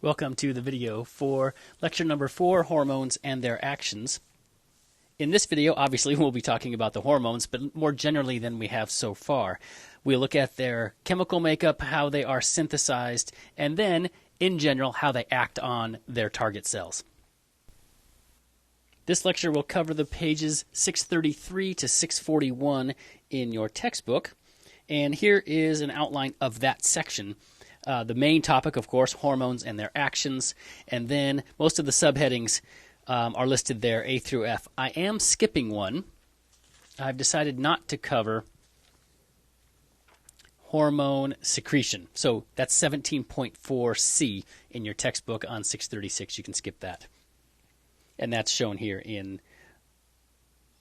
Welcome to the video for lecture number 4, Hormones and Their Actions. In this video, obviously, we'll be talking about the hormones, but more generally than we have so far. We'll look at their chemical makeup, how they are synthesized, and then, in general, how they act on their target cells. This lecture will cover the pages 633 to 641 in your textbook, and here is an outline of that section. The main topic, of course, hormones and their actions, and then most of the subheadings are listed there, A through F. I am skipping one. I've decided not to cover hormone secretion. So that's 17.4C in your textbook on 636. You can skip that. And that's shown here in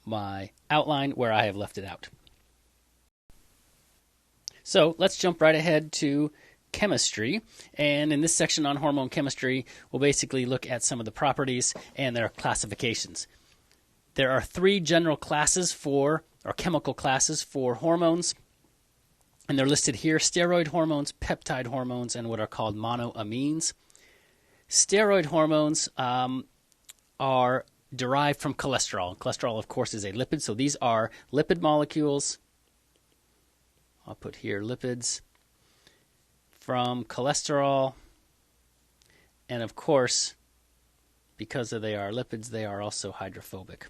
my outline where I have left it out. So let's jump right ahead to chemistry, and in this section on hormone chemistry, we'll basically look at some of the properties and their classifications. There are 3 general classes or chemical classes for hormones, and they're listed here: steroid hormones, peptide hormones, and what are called monoamines. Steroid hormones are derived from cholesterol. Cholesterol, of course, is a lipid, so these are lipid molecules. I'll put here lipids from cholesterol, and of course, because they are lipids, they are also hydrophobic,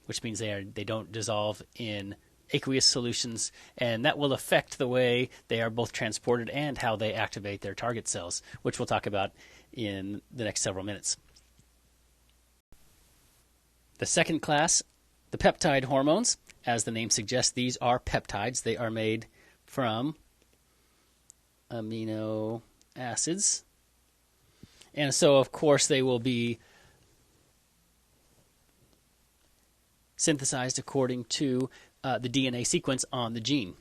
which means they don't dissolve in aqueous solutions, and that will affect the way they are both transported and how they activate their target cells, which we'll talk about in the next several minutes. The second class, the peptide hormones. As the name suggests, these are peptides. They are made from amino acids, and so of course they will be synthesized according to the DNA sequence on the gene.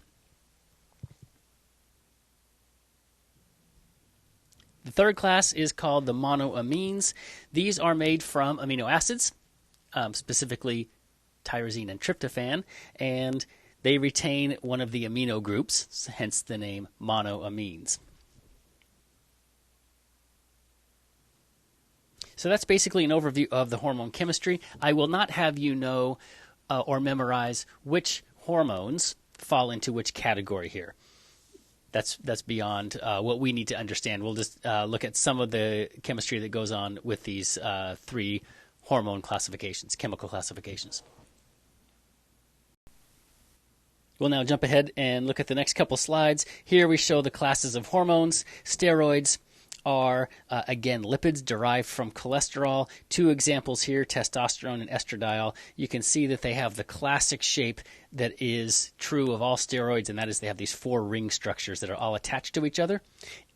The third class is called the monoamines. These are made from amino acids, specifically tyrosine and tryptophan, and they retain one of the amino groups, hence the name monoamines. So that's basically an overview of the hormone chemistry. I will not have you know or memorize which hormones fall into which category here. That's beyond what we need to understand. We'll just look at some of the chemistry that goes on with these 3 hormone classifications, chemical classifications. We'll now jump ahead and look at the next couple slides. Here we show the classes of hormones. Steroids are, again, lipids derived from cholesterol. 2 examples here, testosterone and estradiol. You can see that they have the classic shape that is true of all steroids, and that is they have these 4 ring structures that are all attached to each other.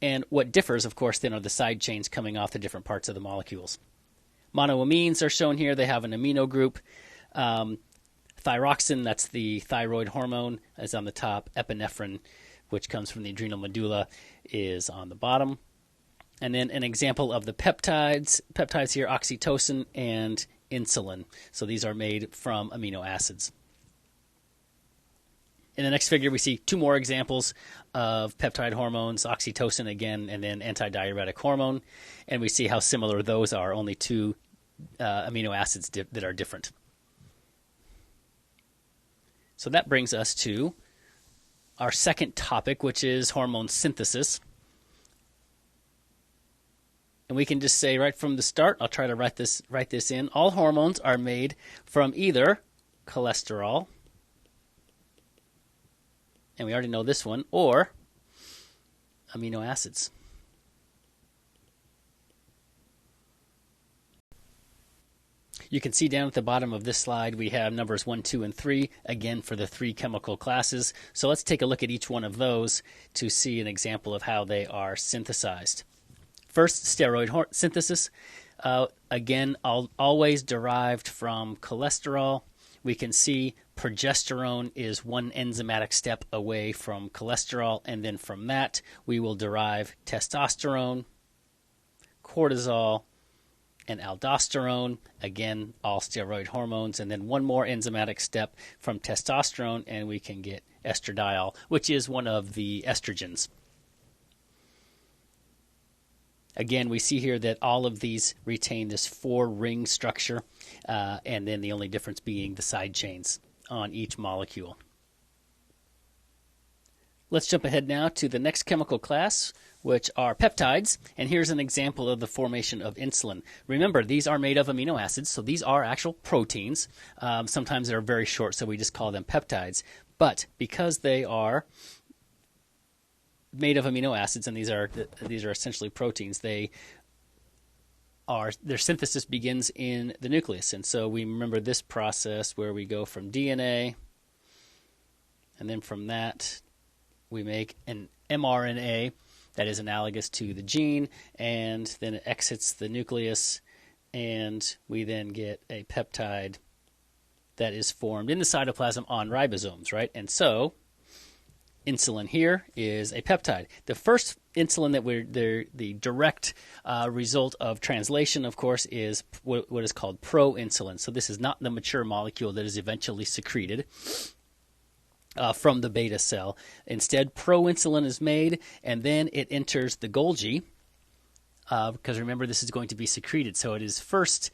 And what differs, of course, then are the side chains coming off the different parts of the molecules. Monoamines are shown here. They have an amino group. Thyroxine, that's the thyroid hormone, is on the top. Epinephrine, which comes from the adrenal medulla, is on the bottom. And then an example of the peptides here, oxytocin and insulin. So these are made from amino acids. In the next figure, we see 2 more examples of peptide hormones, oxytocin again, and then antidiuretic hormone. And we see how similar those are, only 2 amino acids that are different. So that brings us to our second topic, which is hormone synthesis. And we can just say right from the start, I'll try to write this in, all hormones are made from either cholesterol, and we already know this one, or amino acids. You can see down at the bottom of this slide we have numbers 1, 2, and 3, again for the 3 chemical classes. So let's take a look at each one of those to see an example of how they are synthesized. First, steroid synthesis, again, always derived from cholesterol. We can see progesterone is 1 enzymatic step away from cholesterol, and then from that we will derive testosterone, cortisol, and aldosterone, again, all steroid hormones, and then 1 more enzymatic step from testosterone, and we can get estradiol, which is one of the estrogens. Again, we see here that all of these retain this 4-ring structure, and then the only difference being the side chains on each molecule. Let's jump ahead now to the next chemical class, which are peptides. And here's an example of the formation of insulin. Remember, these are made of amino acids, so these are actual proteins. Sometimes they're very short, so we just call them peptides. But because they are made of amino acids, and these are essentially proteins, their synthesis begins in the nucleus. And so we remember this process where we go from DNA, and then from that we make an mRNA that is analogous to the gene, and then it exits the nucleus, and we then get a peptide that is formed in the cytoplasm on ribosomes, right? And so insulin here is a peptide. The first insulin that the direct result of translation, of course, is what is called proinsulin. So this is not the mature molecule that is eventually secreted from the beta cell. Instead, proinsulin is made, and then it enters the Golgi, because remember, this is going to be secreted. So it is first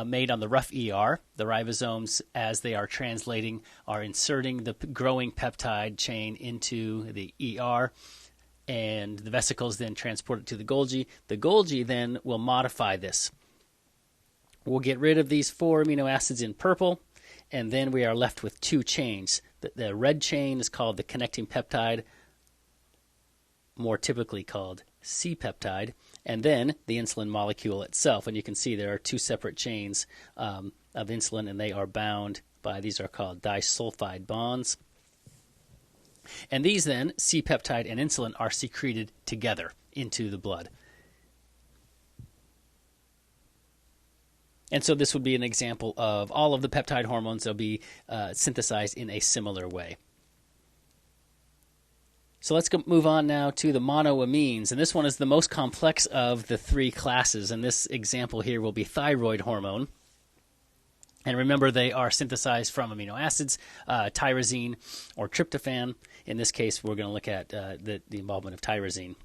made on the rough ER. The ribosomes, as they are translating, are inserting the growing peptide chain into the ER, and the vesicles then transport it to the Golgi. The Golgi then will modify this. We'll get rid of these 4 amino acids in purple, and then we are left with 2 chains. The red chain is called the connecting peptide, more typically called C-peptide, and then the insulin molecule itself. And you can see there are 2 separate chains of insulin, and they are bound by, these are called disulfide bonds. And these then, C-peptide and insulin, are secreted together into the blood. And so this would be an example of all of the peptide hormones. They'll be synthesized in a similar way. So let's move on now to the monoamines. And this one is the most complex of the 3 classes. And this example here will be thyroid hormone. And remember, they are synthesized from amino acids, tyrosine or tryptophan. In this case, we're going to look at the involvement of tyrosine.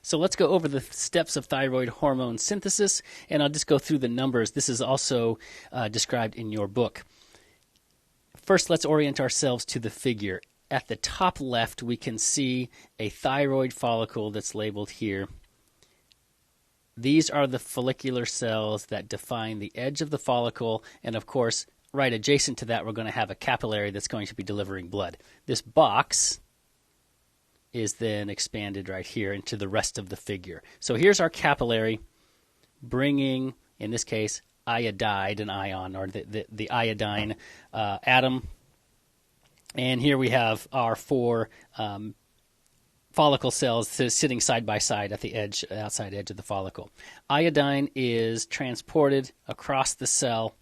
So let's go over the steps of thyroid hormone synthesis, and I'll just go through the numbers. This is also described in your book. First, let's orient ourselves to the figure. At the top left, we can see a thyroid follicle that's labeled here. These are the follicular cells that define the edge of the follicle, and of course, right adjacent to that, we're going to have a capillary that's going to be delivering blood. This box is then expanded right here into the rest of the figure. So here's our capillary bringing, in this case, iodide, an ion, or the iodine atom. And here we have our 4 follicle cells sitting side by side at the edge, outside edge of the follicle. Iodine is transported across the cell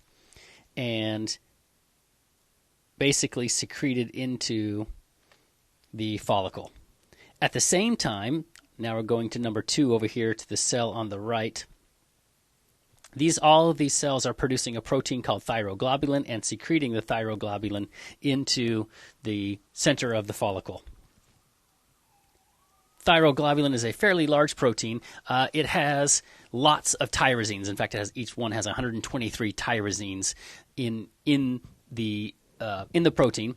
and basically secreted into the follicle. At the same time, now we're going to number 2 over here to the cell on the right. All of these cells are producing a protein called thyroglobulin and secreting the thyroglobulin into the center of the follicle. Thyroglobulin is a fairly large protein. It has lots of tyrosines. In fact, each one has 123 tyrosines in the protein.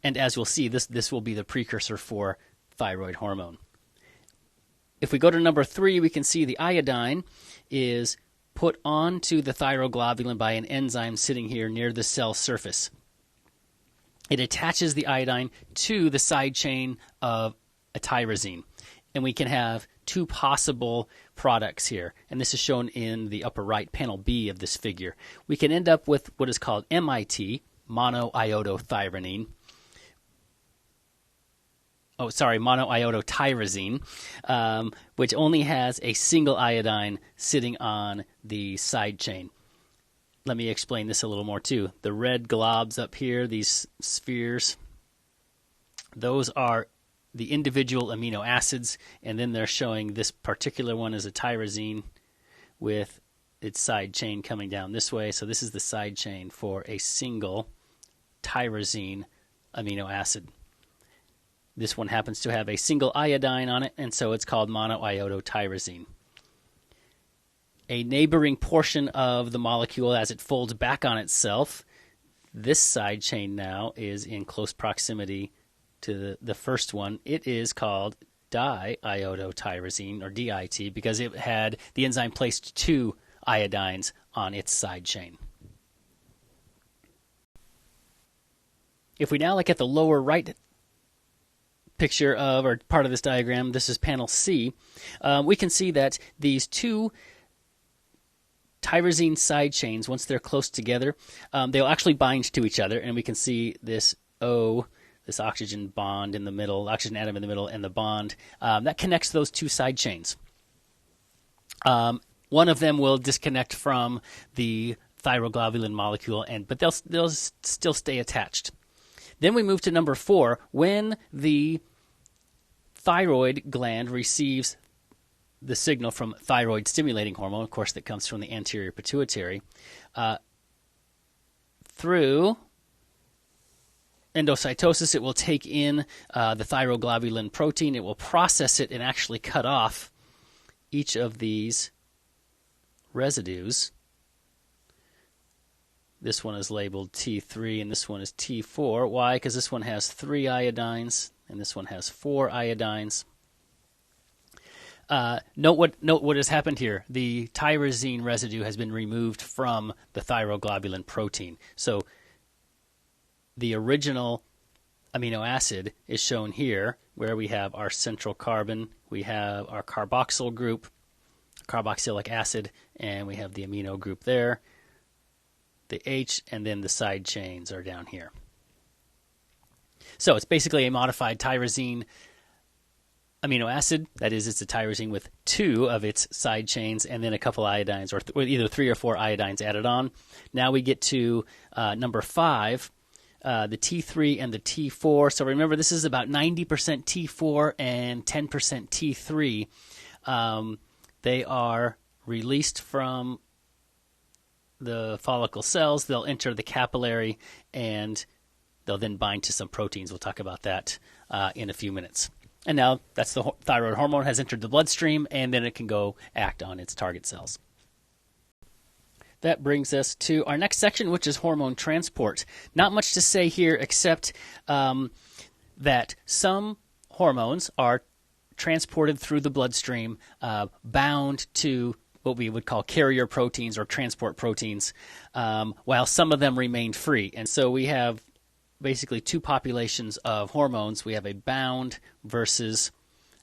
And as we'll see, this will be the precursor for thyroid hormone. If we go to number 3, we can see the iodine is put onto the thyroglobulin by an enzyme sitting here near the cell surface. It attaches the iodine to the side chain of a tyrosine. And we can have 2 possible products here. And this is shown in the upper right, panel B of this figure. We can end up with what is called MIT, monoiodotyrosine, which only has a single iodine sitting on the side chain. Let me explain this a little more too. The red globs up here, these spheres, those are the individual amino acids, and then they're showing this particular one as a tyrosine with its side chain coming down this way. So this is the side chain for a single tyrosine amino acid. This one happens to have a single iodine on it, and so it's called monoiodotyrosine. A neighboring portion of the molecule, as it folds back on itself, this side chain now is in close proximity to the first one. It is called diiodotyrosine, or DIT, because it had the enzyme placed 2 iodines on its side chain. If we now look at the lower right picture of, or part of this diagram, this is panel C, we can see that these 2 tyrosine side chains, once they're close together, they'll actually bind to each other, and we can see this O, this oxygen bond in the middle, oxygen atom in the middle, and the bond that connects those 2 side chains. One of them will disconnect from the thyroglobulin molecule, but they'll still stay attached. Then we move to number 4. When the thyroid gland receives the signal from thyroid stimulating hormone, of course, that comes from the anterior pituitary, through endocytosis, it will take in the thyroglobulin protein. It will process it and actually cut off each of these residues. This one is labeled T3 and this one is T4. Why? Because this one has 3 iodines and this one has 4 iodines. Note what has happened here. The tyrosine residue has been removed from the thyroglobulin protein. So the original amino acid is shown here, where we have our central carbon, we have our carboxyl group, carboxylic acid, and we have the amino group there, the H, and then the side chains are down here. So it's basically a modified tyrosine amino acid. That is, it's a tyrosine with 2 of its side chains and then a couple iodines, or either 3 or 4 iodines added on. Now we get to number 5, the T3 and the T4. So remember, this is about 90% T4 and 10% T3. They are released from the follicle cells. They'll enter the capillary, and they'll then bind to some proteins. We'll talk about that in a few minutes. And now that's the thyroid hormone has entered the bloodstream, and then it can go act on its target cells. That brings us to our next section, which is hormone transport. Not much to say here except that some hormones are transported through the bloodstream, bound to what we would call carrier proteins or transport proteins, while some of them remain free. And so we have basically 2 populations of hormones. We have a bound versus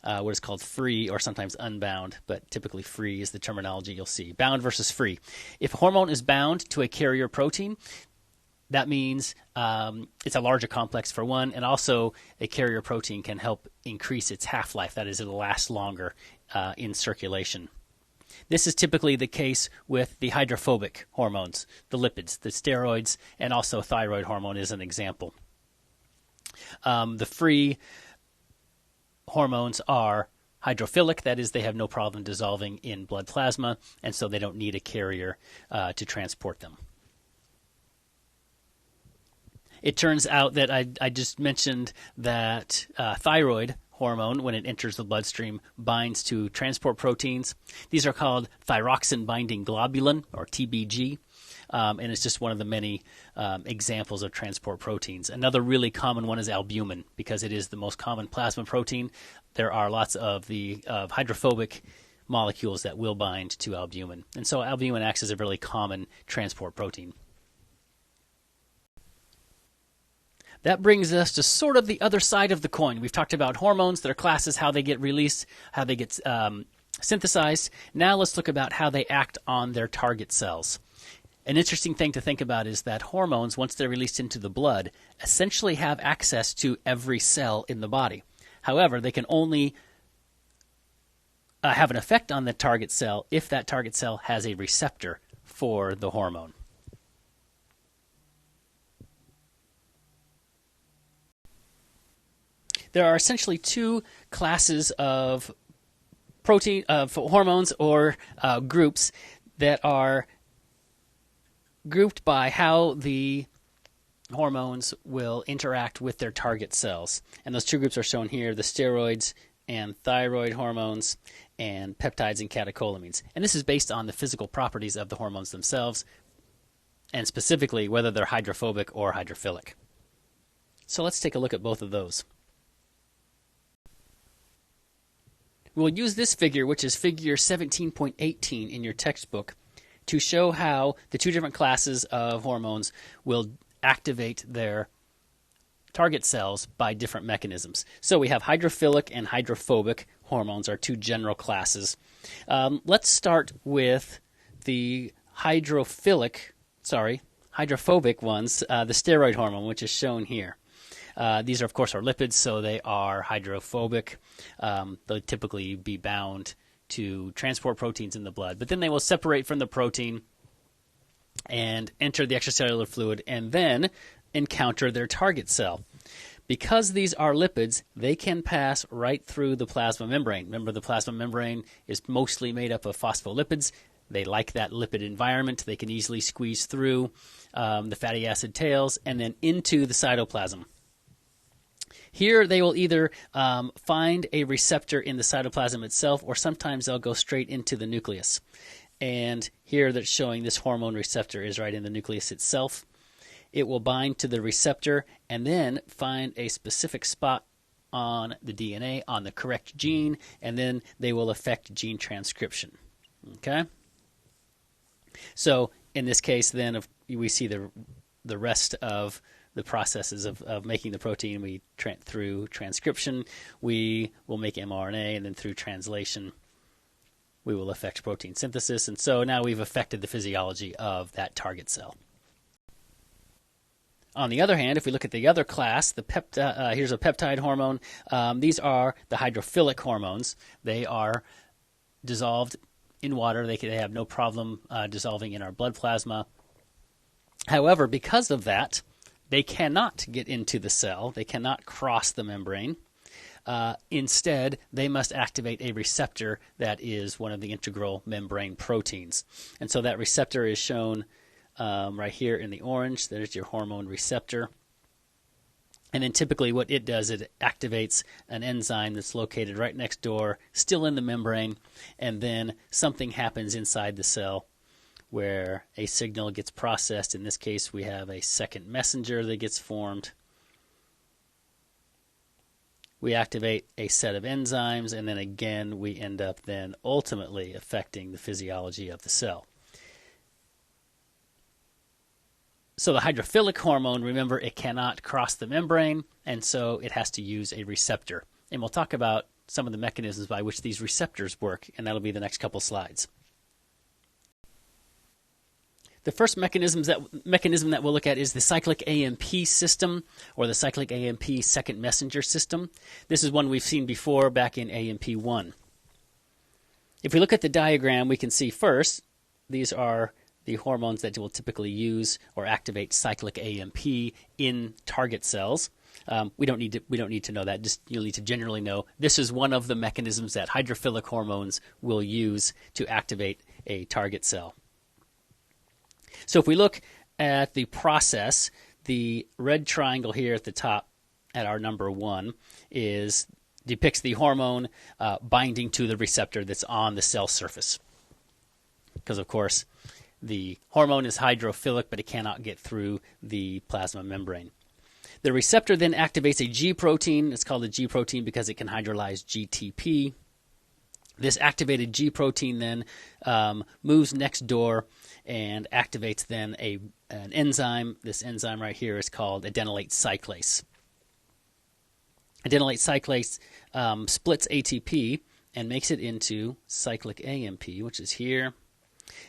what is called free, or sometimes unbound, but typically free is the terminology you'll see. Bound versus free. If a hormone is bound to a carrier protein, that means it's a larger complex for one, and also a carrier protein can help increase its half-life. That is, it'll last longer in circulation. This is typically the case with the hydrophobic hormones, the lipids, the steroids, and also thyroid hormone is an example. The free hormones are hydrophilic, that is, they have no problem dissolving in blood plasma, and so they don't need a carrier to transport them. It turns out that I just mentioned that thyroid hormone, when it enters the bloodstream, binds to transport proteins. These are called thyroxine-binding globulin, or TBG, and it's just one of the many examples of transport proteins. Another really common one is albumin, because it is the most common plasma protein. There are lots of the hydrophobic molecules that will bind to albumin, and so albumin acts as a really common transport protein. That brings us to sort of the other side of the coin. We've talked about hormones, their classes, how they get released, how they get synthesized. Now let's look about how they act on their target cells. An interesting thing to think about is that hormones, once they're released into the blood, essentially have access to every cell in the body. However, they can only have an effect on the target cell if that target cell has a receptor for the hormone. There are essentially 2 classes of hormones or groups that are grouped by how the hormones will interact with their target cells. And those two groups are shown here, the steroids and thyroid hormones, and peptides and catecholamines. And this is based on the physical properties of the hormones themselves, and specifically whether they're hydrophobic or hydrophilic. So let's take a look at both of those. We'll use this figure, which is figure 17.18 in your textbook, to show how the two different classes of hormones will activate their target cells by different mechanisms. So we have hydrophilic and hydrophobic hormones are two general classes. Let's start with the hydrophobic ones, the steroid hormone, which is shown here. These are, of course, are lipids, so they are hydrophobic. They'll typically be bound to transport proteins in the blood, but then they will separate from the protein and enter the extracellular fluid and then encounter their target cell. Because these are lipids, they can pass right through the plasma membrane. Remember, the plasma membrane is mostly made up of phospholipids. They like that lipid environment. They can easily squeeze through the fatty acid tails and then into the cytoplasm. Here they will either find a receptor in the cytoplasm itself, or sometimes they'll go straight into the nucleus. And here that's showing this hormone receptor is right in the nucleus itself. It will bind to the receptor and then find a specific spot on the DNA, on the correct gene, and then they will affect gene transcription. Okay? So in this case, then, we see the rest of the processes of making the protein. Through transcription, we will make mRNA, and then through translation, we will affect protein synthesis. And so now we've affected the physiology of that target cell. On the other hand, if we look at the other class, here's a peptide hormone. These are the hydrophilic hormones. They are dissolved in water. They have no problem dissolving in our blood plasma. However, because of that, they cannot get into the cell. They cannot cross the membrane. Instead, they must activate a receptor that is one of the integral membrane proteins. And so that receptor is shown right here in the orange. There's your hormone receptor. And then typically what it does, it activates an enzyme that's located right next door, still in the membrane, and then something happens inside the cell where a signal gets processed. In this case, we have a second messenger that gets formed. We activate a set of enzymes, and then again, we end up then ultimately affecting the physiology of the cell. So the hydrophilic hormone, remember, it cannot cross the membrane, and so it has to use a receptor. And we'll talk about some of the mechanisms by which these receptors work, and that'll be the next couple slides. The first mechanism that we'll look at is the cyclic AMP system, or the cyclic AMP second messenger system. This is one we've seen before back in AMP1. If we look at the diagram, we can see first, these are the hormones that will typically use or activate cyclic AMP in target cells. We don't need to know that. Just you'll need to generally know this is one of the mechanisms that hydrophilic hormones will use to activate a target cell. So if we look at the process, the red triangle here at the top at our number 1 depicts the hormone binding to the receptor that's on the cell surface. Because, of course, the hormone is hydrophilic, but it cannot get through the plasma membrane. The receptor then activates a G protein. It's called a G protein because it can hydrolyze GTP. This activated G protein then moves next door and activates then an enzyme. This enzyme right here is called adenylate cyclase. Adenylate cyclase splits ATP and makes it into cyclic AMP, which is here.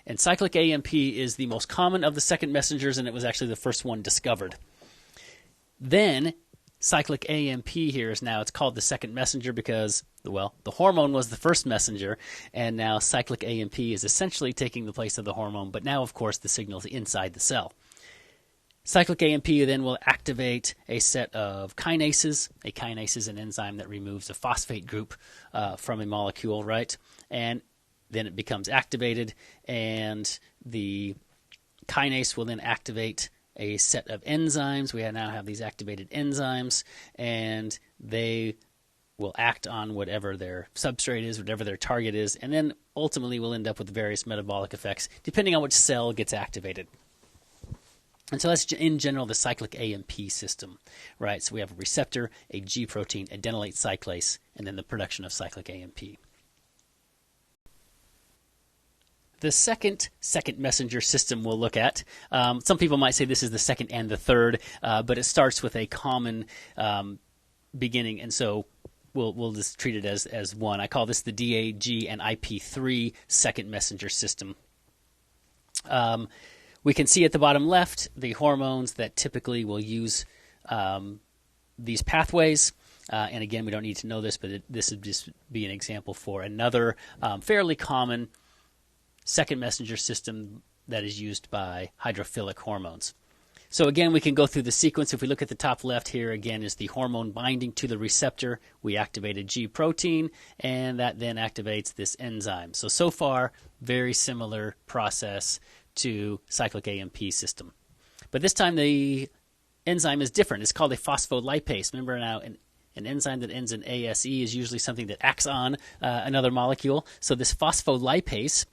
And cyclic AMP is the most common of the second messengers, and it was actually the first one discovered. Then cyclic AMP here is now, it's called the second messenger because, well, the hormone was the first messenger, and now cyclic AMP is essentially taking the place of the hormone, but now, of course, the signal is inside the cell. Cyclic AMP then will activate a set of kinases. A kinase is an enzyme that removes a phosphate group from a molecule, right? And then it becomes activated, and the kinase will then activate a set of enzymes. We now have these activated enzymes, and they will act on whatever their substrate is, whatever their target is, and then ultimately we'll end up with various metabolic effects depending on which cell gets activated. And so that's in general the cyclic AMP system, right? So we have a receptor, a G protein, adenylate cyclase, and then the production of cyclic AMP. The second messenger system we'll look at, some people might say this is the second and the third, but it starts with a common beginning, and so we'll just treat it as one. I call this the DAG and IP3 second messenger system. We can see at the bottom left the hormones that typically will use these pathways. And again, we don't need to know this, but this would just be an example for another fairly common second messenger system that is used by hydrophilic hormones. So again, we can go through the sequence. If we look at the top left here, again, is the hormone binding to the receptor. We activate a G protein, and that then activates this enzyme. So far, very similar process to cyclic AMP system. But this time the enzyme is different. It's called a phospholipase. Remember now, an enzyme that ends in ASE is usually something that acts on another molecule. So this phospholipase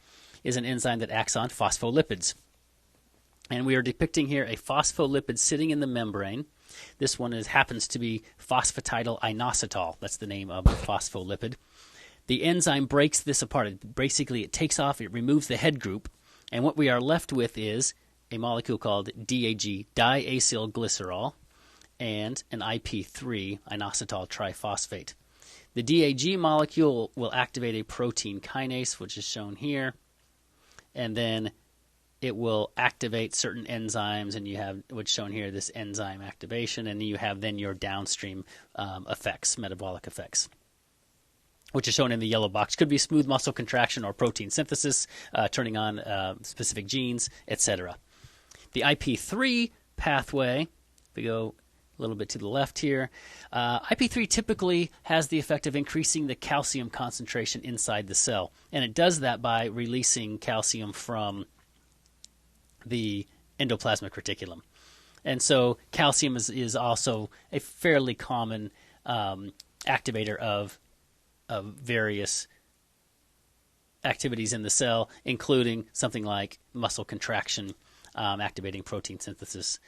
is an enzyme that acts on phospholipids. And we are depicting here a phospholipid sitting in the membrane. This one happens to be phosphatidyl inositol. That's the name of the phospholipid. The enzyme breaks this apart. It takes off, it removes the head group, and what we are left with is a molecule called DAG, diacylglycerol, and an IP3, inositol triphosphate. The DAG molecule will activate a protein kinase, which is shown here, and then it will activate certain enzymes, and you have what's shown here, this enzyme activation, and you have then your downstream effects, metabolic effects, which is shown in the yellow box. Could be smooth muscle contraction or protein synthesis, turning on specific genes, etc. The IP3 pathway, if we go a little bit to the left here, IP3 typically has the effect of increasing the calcium concentration inside the cell, and it does that by releasing calcium from the endoplasmic reticulum. And so calcium is also a fairly common activator of various activities in the cell, including something like muscle contraction, activating protein synthesis,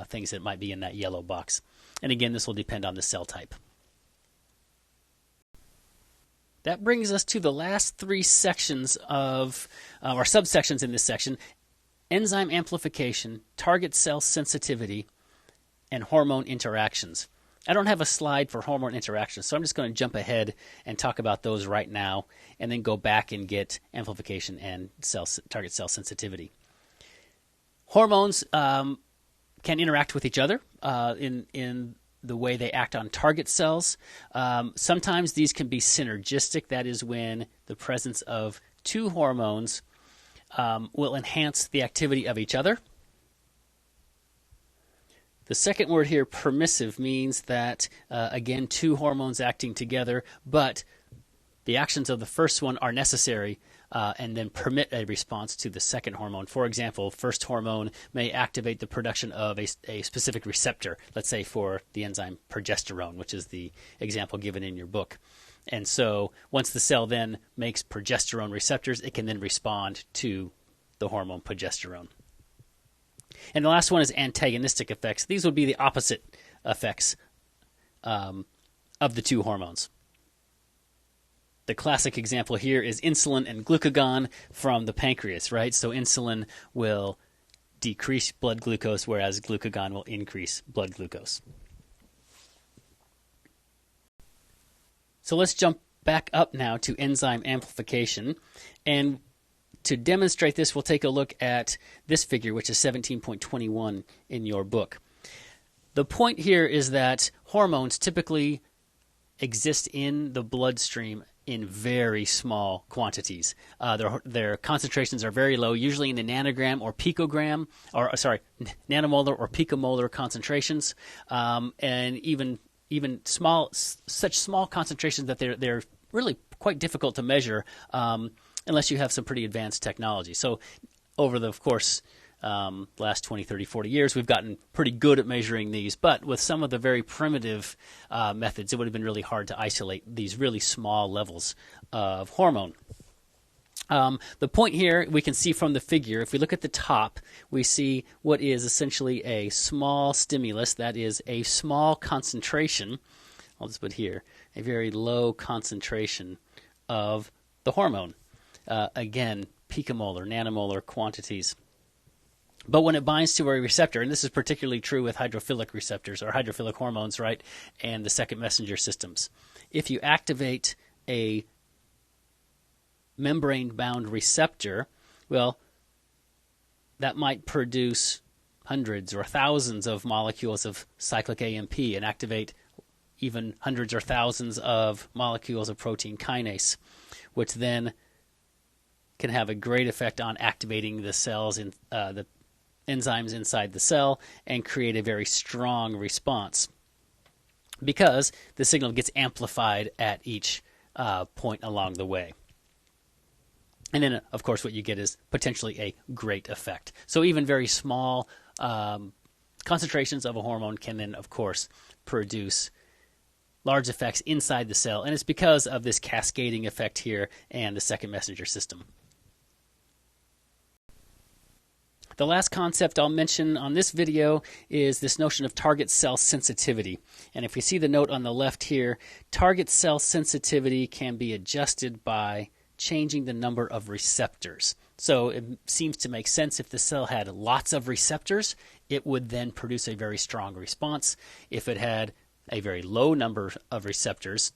things that might be in that yellow box. And again, this will depend on the cell type. That brings us to the last three sections of or subsections in this section: enzyme amplification, target cell sensitivity, and hormone interactions. I don't have a slide for hormone interactions, so I'm just going to jump ahead and talk about those right now, and then go back and get amplification and target cell sensitivity. Hormones can interact with each other in the way they act on target cells. Sometimes these can be synergistic. That is when the presence of two hormones will enhance the activity of each other. The second word here, permissive, means that, again, two hormones acting together, but the actions of the first one are necessary and then permit a response to the second hormone. For example, first hormone may activate the production of a specific receptor, let's say for the enzyme progesterone, which is the example given in your book. And so once the cell then makes progesterone receptors, it can then respond to the hormone progesterone. And the last one is antagonistic effects. These would be the opposite effects of the two hormones. The classic example here is insulin and glucagon from the pancreas, right? So insulin will decrease blood glucose, whereas glucagon will increase blood glucose. So let's jump back up now to enzyme amplification. And to demonstrate this, we'll take a look at this figure, which is 17.21 in your book. The point here is that hormones typically exist in the bloodstream in very small quantities. Their concentrations are very low, usually in the nanogram or picogram, nanomolar or picomolar concentrations, and even such small concentrations that they're really quite difficult to measure unless you have some pretty advanced technology. So over the course last 20, 30, 40 years, we've gotten pretty good at measuring these, but with some of the very primitive methods, it would have been really hard to isolate these really small levels of hormone. The point here, we can see from the figure, if we look at the top, we see what is essentially a small stimulus, that is a small concentration, I'll just put here, a very low concentration of the hormone. Again, picomolar, nanomolar quantities. But when it binds to a receptor, and this is particularly true with hydrophilic receptors or hydrophilic hormones, right, and the second messenger systems, if you activate a membrane-bound receptor, well, that might produce hundreds or thousands of molecules of cyclic AMP and activate even hundreds or thousands of molecules of protein kinase, which then can have a great effect on activating the cells in the enzymes inside the cell and create a very strong response because the signal gets amplified at each point along the way. And then, of course, what you get is potentially a great effect. So even very small concentrations of a hormone can then, of course, produce large effects inside the cell. And it's because of this cascading effect here and the second messenger system. The last concept I'll mention on this video is this notion of target cell sensitivity. And if we see the note on the left here, target cell sensitivity can be adjusted by changing the number of receptors. So it seems to make sense if the cell had lots of receptors, it would then produce a very strong response. If it had a very low number of receptors,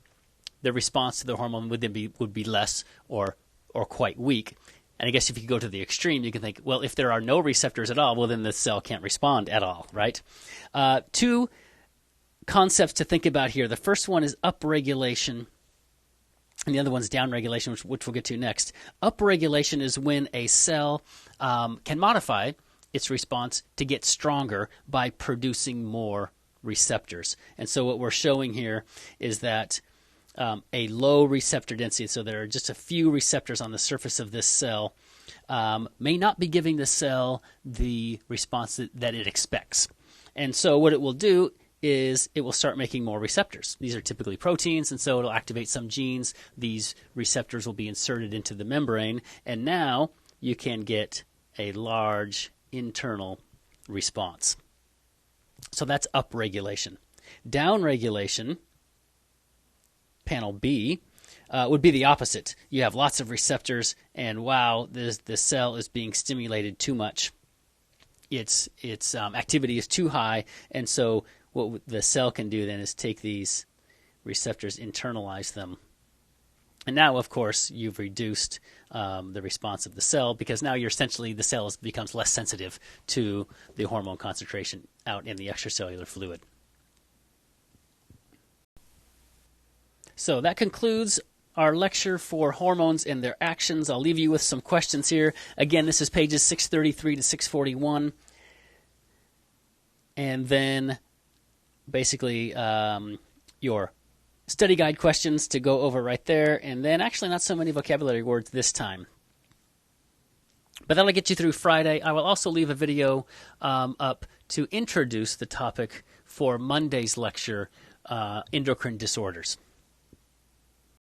the response to the hormone would then be less or quite weak. And I guess if you go to the extreme, you can think, well, if there are no receptors at all, well, then the cell can't respond at all, right? Two concepts to think about here. The first one is upregulation, and the other one's downregulation, which we'll get to next. Upregulation is when a cell can modify its response to get stronger by producing more receptors. And so what we're showing here is that a low receptor density, so there are just a few receptors on the surface of this cell, may not be giving the cell the response that it expects. And so what it will do is it will start making more receptors. These are typically proteins, and so it'll activate some genes. These receptors will be inserted into the membrane, and now you can get a large internal response. So that's upregulation. Downregulation, panel B, would be the opposite. You have lots of receptors, and wow, the cell is being stimulated too much. Its activity is too high, and so what the cell can do then is take these receptors, internalize them. And now, of course, you've reduced the response of the cell because now you're essentially, the cell becomes less sensitive to the hormone concentration out in the extracellular fluid. So that concludes our lecture for hormones and their actions. I'll leave you with some questions here. Again, this is pages 633 to 641. And then basically your study guide questions to go over right there. And then actually not so many vocabulary words this time. But that'll get you through Friday. I will also leave a video up to introduce the topic for Monday's lecture, endocrine disorders.